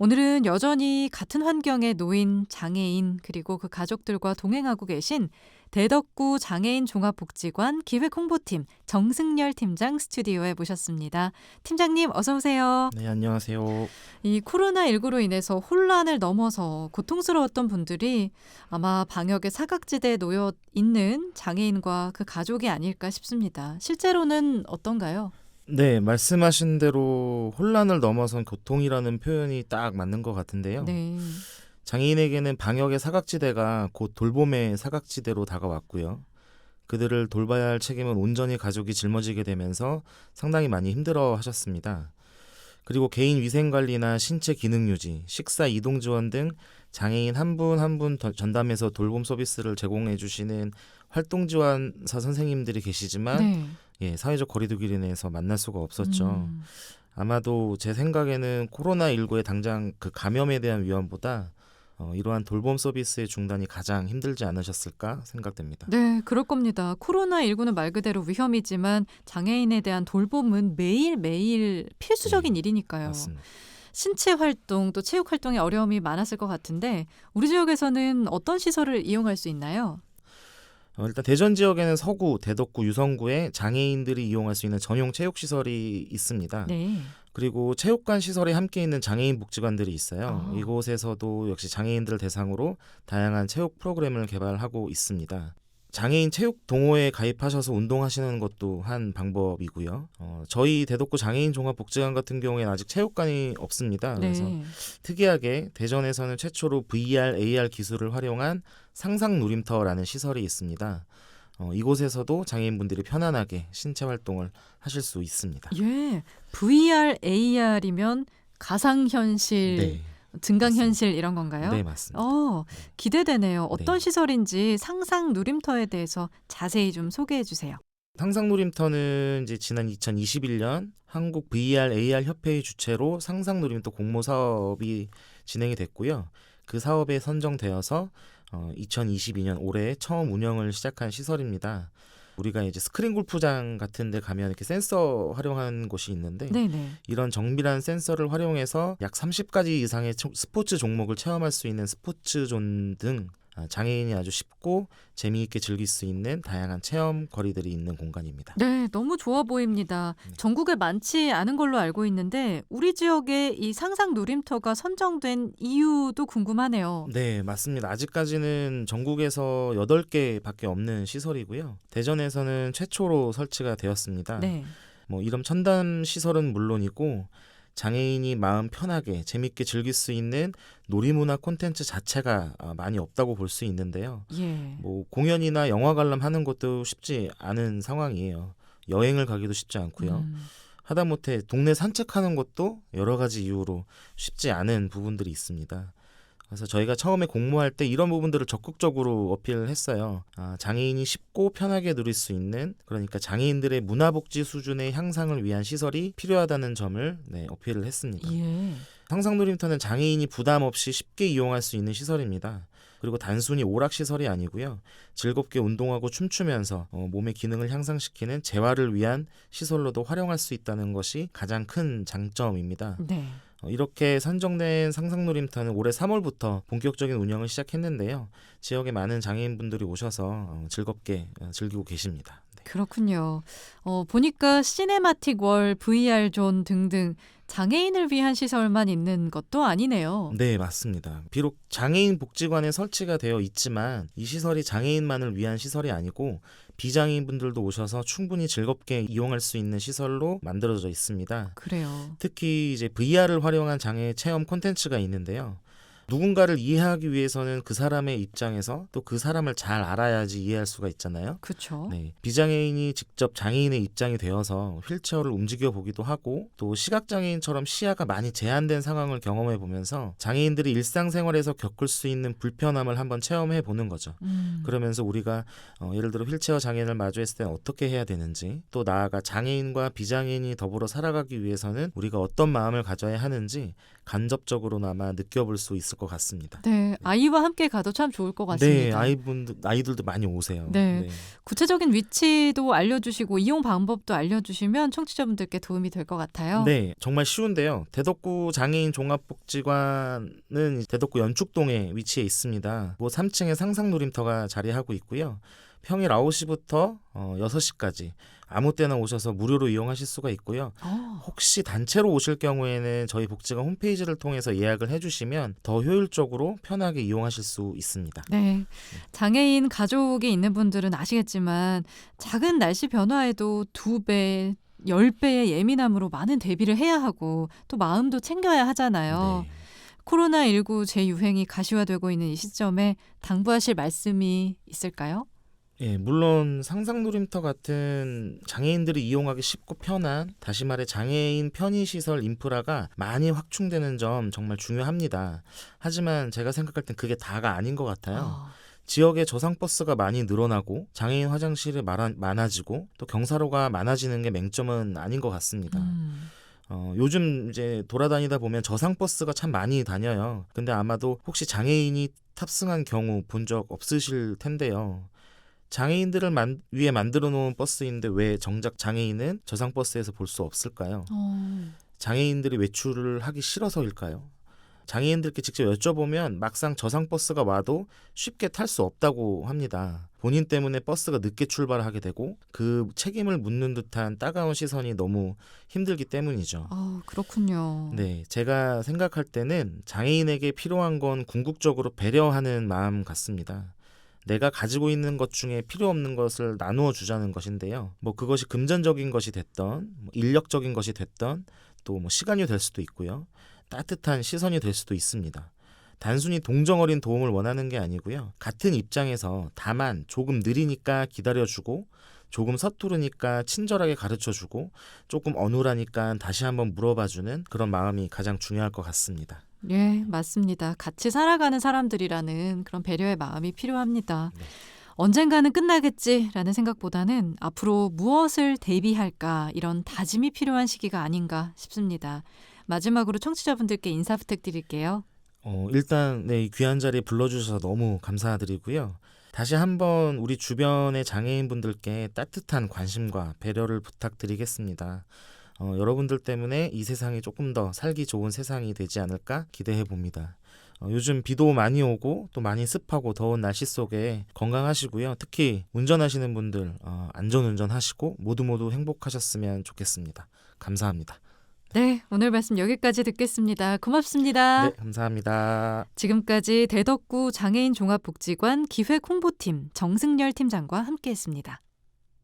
오늘은 여전히 같은 환경에 놓인 장애인 그리고 그 가족들과 동행하고 계신 대덕구 장애인 종합복지관 기획홍보팀 정승열 팀장 스튜디오에 모셨습니다. 팀장님 어서 오세요. 네, 안녕하세요. 이 코로나19로 인해서 혼란을 넘어서 고통스러웠던 분들이 아마 방역의 사각지대에 놓여 있는 장애인과 그 가족이 아닐까 싶습니다. 실제로는 어떤가요? 네, 말씀하신 대로 혼란을 넘어선 고통이라는 표현이 딱 맞는 것 같은데요. 네. 장애인에게는 방역의 사각지대가 곧 돌봄의 사각지대로 다가왔고요. 그들을 돌봐야 할 책임은 온전히 가족이 짊어지게 되면서 상당히 많이 힘들어 하셨습니다. 그리고 개인 위생관리나 신체 기능 유지, 식사 이동 지원 등 장애인 한 분 한 분 전담해서 돌봄 서비스를 제공해 주시는 활동 지원사 선생님들이 계시지만 네. 사회적 거리두기로 인해서 만날 수가 없었죠. 음. 아마도 제 생각에는 코로나19의 당장 그 감염에 대한 위험보다 이러한 돌봄 서비스의 중단이 가장 힘들지 않으셨을까 생각됩니다. 네, 그럴 겁니다. 코로나19는 말 그대로 위험이지만 장애인에 대한 돌봄은 매일매일 필수적인 네, 일이니까요. 맞습니다. 신체 활동 또 체육 활동에 어려움이 많았을 것 같은데 우리 지역에서는 어떤 시설을 이용할 수 있나요? 일단 대전 지역에는 서구, 대덕구, 유성구에 장애인들이 이용할 수 있는 전용 체육시설이 있습니다. 네. 그리고 체육관 시설에 함께 있는 장애인 복지관들이 있어요. 아. 이곳에서도 역시 장애인들을 대상으로 다양한 체육 프로그램을 개발하고 있습니다. 장애인 체육 동호회에 가입하셔서 운동하시는 것도 한 방법이고요. 저희 대덕구 장애인 종합복지관 같은 경우에는 아직 체육관이 없습니다. 그래서 네. 특이하게 대전에서는 최초로 VR, AR 기술을 활용한 상상 놀임터라는 시설이 있습니다. 이곳에서도 장애인분들이 편안하게 신체 활동을 하실 수 있습니다. 예. VR, AR이면 가상현실, 네, 증강현실 이런 건가요? 네 맞습니다. 기대되네요. 어떤 네. 시설인지 상상 놀임터에 대해서 자세히 좀 소개해 주세요. 상상 놀임터는 이제 지난 2021년 한국 VR, AR 협회의 주최로 상상 놀임터 공모 사업이 진행이 됐고요. 그 사업에 선정되어서 2022년 올해 처음 운영을 시작한 시설입니다. 우리가 이제 스크린 골프장 같은 데 가면 이렇게 센서 활용하는 곳이 있는데 네네. 이런 정밀한 센서를 활용해서 약 30가지 이상의 스포츠 종목을 체험할 수 있는 스포츠존 등 장애인이 아주 쉽고 재미있게 즐길 수 있는 다양한 체험 거리들이 있는 공간입니다. 네, 너무 좋아 보입니다. 네. 전국에 많지 않은 걸로 알고 있는데 우리 지역에 이 상상 놀임터가 선정된 이유도 궁금하네요. 네, 맞습니다. 아직까지는 전국에서 8개밖에 없는 시설이고요. 대전에서는 최초로 설치가 되었습니다. 네. 이런 첨단 시설은 물론이고 장애인이 마음 편하게 재밌게 즐길 수 있는 놀이문화 콘텐츠 자체가 많이 없다고 볼 수 있는데요. 예. 공연이나 영화 관람하는 것도 쉽지 않은 상황이에요. 여행을 가기도 쉽지 않고요. 음. 하다못해 동네 산책하는 것도 여러 가지 이유로 쉽지 않은 부분들이 있습니다. 그래서 저희가 처음에 공모할 때 이런 부분들을 적극적으로 어필을 했어요. 장애인이 쉽고 편하게 누릴 수 있는, 그러니까 장애인들의 문화복지 수준의 향상을 위한 시설이 필요하다는 점을 어필을 했습니다. 예. 상상놀이터는 장애인이 부담 없이 쉽게 이용할 수 있는 시설입니다. 그리고 단순히 오락시설이 아니고요. 즐겁게 운동하고 춤추면서 몸의 기능을 향상시키는 재활을 위한 시설로도 활용할 수 있다는 것이 가장 큰 장점입니다. 네. 이렇게 선정된 상상놀이터는 올해 3월부터 본격적인 운영을 시작했는데요. 지역에 많은 장애인분들이 오셔서 즐겁게 즐기고 계십니다. 네. 그렇군요. 보니까 시네마틱 월, VR 존 등등 장애인을 위한 시설만 있는 것도 아니네요. 네, 맞습니다. 비록 장애인 복지관에 설치가 되어 있지만 이 시설이 장애인만을 위한 시설이 아니고 비장애인분들도 오셔서 충분히 즐겁게 이용할 수 있는 시설로 만들어져 있습니다. 그래요. 특히 이제 VR을 활용한 장애 체험 콘텐츠가 있는데요. 누군가를 이해하기 위해서는 그 사람의 입장에서 또 그 사람을 잘 알아야지 이해할 수가 있잖아요. 그렇죠. 네, 비장애인이 직접 장애인의 입장이 되어서 휠체어를 움직여 보기도 하고 또 시각장애인처럼 시야가 많이 제한된 상황을 경험해 보면서 장애인들이 일상생활에서 겪을 수 있는 불편함을 한번 체험해 보는 거죠. 그러면서 우리가 예를 들어 휠체어 장애인을 마주했을 때 어떻게 해야 되는지, 또 나아가 장애인과 비장애인이 더불어 살아가기 위해서는 우리가 어떤 마음을 가져야 하는지 간접적으로나마 느껴볼 수 있을 것 같습니다. 네, 아이와 함께 가도 참 좋을 것 네, 같습니다. 아이들도 많이 오세요. 네. 구체적인 위치도 알려주시고 이용 방법도 알려주시면 청취자분들께 도움이 될 것 같아요. 네, 정말 쉬운데요. 대덕구 장애인 종합복지관은 대덕구 연축동에 위치해 있습니다. 3층에 상상놀림터가 자리하고 있고요. 평일 9시부터 6시까지 아무 때나 오셔서 무료로 이용하실 수가 있고요. 혹시 단체로 오실 경우에는 저희 복지관 홈페이지를 통해서 예약을 해주시면 더 효율적으로 편하게 이용하실 수 있습니다. 네, 장애인 가족이 있는 분들은 아시겠지만 작은 날씨 변화에도 2배, 10배의 예민함으로 많은 대비를 해야 하고 또 마음도 챙겨야 하잖아요. 네. 코로나19 재유행이 가시화되고 있는 이 시점에 당부하실 말씀이 있을까요? 예, 물론 상상놀림터 같은 장애인들이 이용하기 쉽고 편한, 다시 말해 장애인 편의시설 인프라가 많이 확충되는 점 정말 중요합니다. 하지만 제가 생각할 땐 그게 다가 아닌 것 같아요. 지역에 저상버스가 많이 늘어나고 장애인 화장실이 많아지고 또 경사로가 많아지는 게 맹점은 아닌 것 같습니다. 요즘 이제 돌아다니다 보면 저상버스가 참 많이 다녀요. 근데 아마도 혹시 장애인이 탑승한 경우 본 적 없으실 텐데요. 장애인들을 위해 만들어 놓은 버스인데 왜 정작 장애인은 저상버스에서 볼 수 없을까요? 장애인들이 외출을 하기 싫어서일까요? 장애인들께 직접 여쭤보면 막상 저상버스가 와도 쉽게 탈 수 없다고 합니다. 본인 때문에 버스가 늦게 출발하게 되고 그 책임을 묻는 듯한 따가운 시선이 너무 힘들기 때문이죠. 그렇군요. 네, 제가 생각할 때는 장애인에게 필요한 건 궁극적으로 배려하는 마음 같습니다. 내가 가지고 있는 것 중에 필요 없는 것을 나누어 주자는 것인데요. 그것이 금전적인 것이 됐던, 인력적인 것이 됐던, 또 시간이 될 수도 있고요. 따뜻한 시선이 될 수도 있습니다. 단순히 동정어린 도움을 원하는 게 아니고요. 같은 입장에서 다만 조금 느리니까 기다려주고, 조금 서투르니까 친절하게 가르쳐주고, 조금 어눌하니까 다시 한번 물어봐주는 그런 마음이 가장 중요할 것 같습니다. 예, 맞습니다. 같이 살아가는 사람들이라는 그런 배려의 마음이 필요합니다. 네. 언젠가는 끝나겠지라는 생각보다는 앞으로 무엇을 대비할까 이런 다짐이 필요한 시기가 아닌가 싶습니다. 마지막으로 청취자분들께 인사 부탁드릴게요. 일단 이 귀한 자리에 불러주셔서 너무 감사드리고요. 다시 한번 우리 주변의 장애인분들께 따뜻한 관심과 배려를 부탁드리겠습니다. 여러분들 때문에 이 세상이 조금 더 살기 좋은 세상이 되지 않을까 기대해 봅니다. 요즘 비도 많이 오고 또 많이 습하고 더운 날씨 속에 건강하시고요. 특히 운전하시는 분들 안전운전 하시고 모두 행복하셨으면 좋겠습니다. 감사합니다. 네, 오늘 말씀 여기까지 듣겠습니다. 고맙습니다. 네, 감사합니다. 지금까지 대덕구 장애인 종합복지관 기획 홍보팀 정승열 팀장과 함께했습니다.